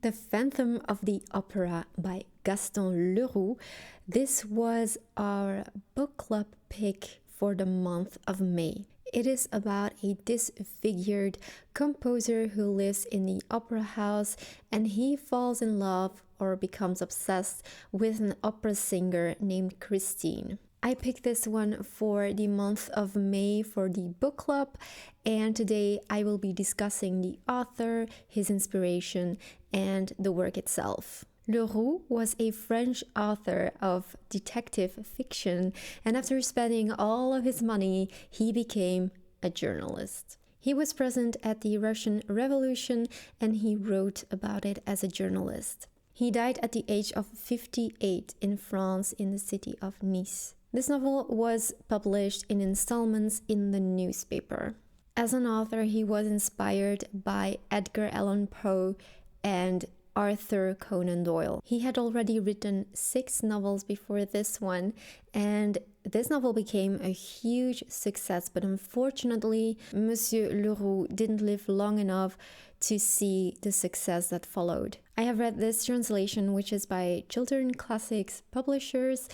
The Phantom of the Opera by Gaston Leroux. This was our book club pick for the month of May. It is about a disfigured composer who lives in the opera house and he falls in love or becomes obsessed with an opera singer named Christine. I picked this one for the month of May for the book club, and today I will be discussing the author, his inspiration, and the work itself. Leroux was a French author of detective fiction, and after spending all of his money, he became a journalist. He was present at the Russian Revolution and he wrote about it as a journalist. He died at the age of 58 in France in the city of Nice. This novel was published in installments in the newspaper. As an author, he was inspired by Edgar Allan Poe and Arthur Conan Doyle. He had already written 6 novels before this one, and this novel became a huge success, but unfortunately, Monsieur Leroux didn't live long enough to see the success that followed. I have read this translation, which is by Children Classics Publishers,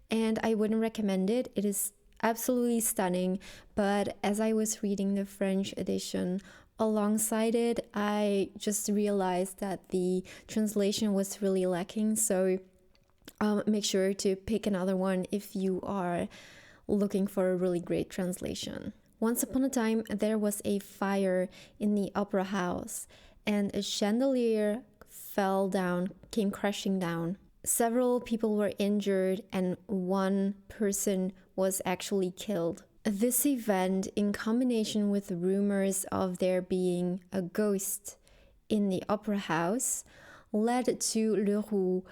and I wouldn't recommend it. It is absolutely stunning, but as I was reading the French edition alongside it, I just realized that the translation was really lacking, so make sure to pick another one if you are looking for a really great translation. Once upon a time, there was a fire in the opera house, and a chandelier came crashing down. Several people were injured and one person was actually killed. This event, in combination with rumors of there being a ghost in the opera house, led to Leroux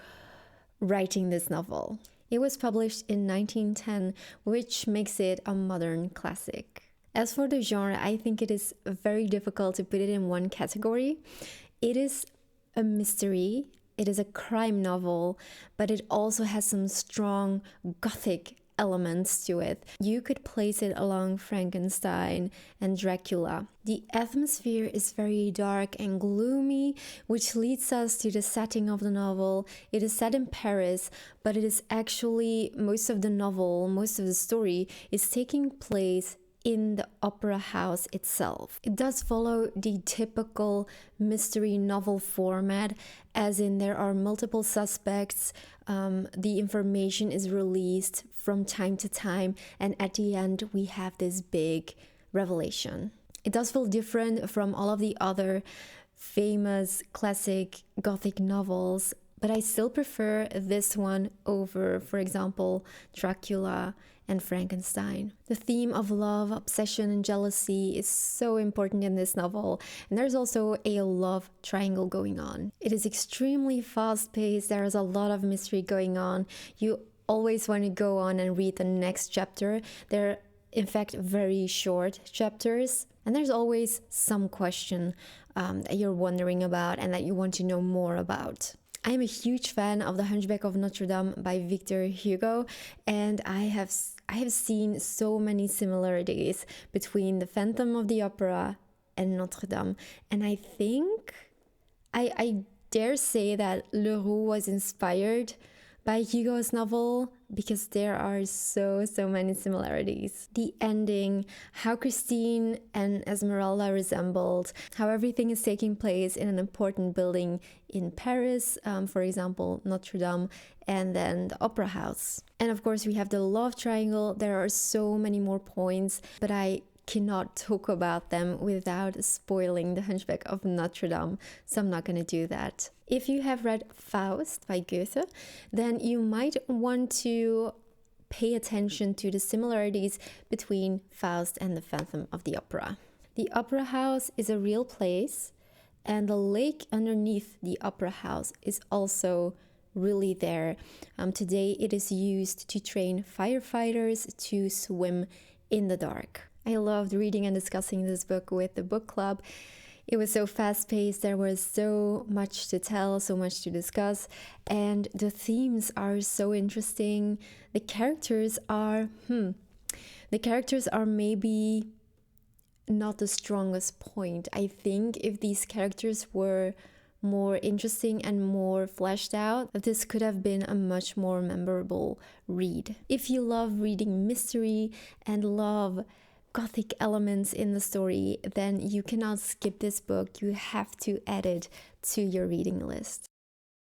writing this novel. It was published in 1910, which makes it a modern classic. As for the genre, I think it is very difficult to put it in one category. It is a mystery. It is a crime novel, but it also has some strong gothic elements to it. You could place it along Frankenstein and Dracula. The atmosphere is very dark and gloomy, which leads us to the setting of the novel. It is set in Paris, but it is actually most of the story is taking place in the opera house itself. It does follow the typical mystery novel format, as in there are multiple suspects, the information is released from time to time, and at the end we have this big revelation. It does feel different from all of the other famous classic Gothic novels, but I still prefer this one over, for example, Dracula and Frankenstein. The theme of love, obsession, and jealousy is so important in this novel, and there's also a love triangle going on. It is extremely fast-paced, there is a lot of mystery going on. You always want to go on and read the next chapter. They're, in fact, very short chapters, and there's always some question that you're wondering about and that you want to know more about. I'm a huge fan of The Hunchback of Notre Dame by Victor Hugo, and I have seen so many similarities between The Phantom of the Opera and Notre Dame, and I think I dare say that Leroux was inspired by Hugo's novel because there are so many similarities. The ending, how Christine and Esmeralda resembled, how everything is taking place in an important building in Paris, for example, Notre Dame, and then the opera house. And of course we have the love triangle. There are so many more points, but I cannot talk about them without spoiling The Hunchback of Notre Dame, so I'm not going to do that. If you have read Faust by Goethe, then you might want to pay attention to the similarities between Faust and the Phantom of the Opera. The opera house is a real place, and the lake underneath the opera house is also really there. Today it is used to train firefighters to swim in the dark. I loved reading and discussing this book with the book club. It was so fast-paced, there was so much to tell, so much to discuss, and the themes are so interesting. The characters are maybe not the strongest point. I think if these characters were more interesting and more fleshed out, this could have been a much more memorable read. If you love reading mystery and love gothic elements in the story, then you cannot skip this book. You have to add it to your reading list.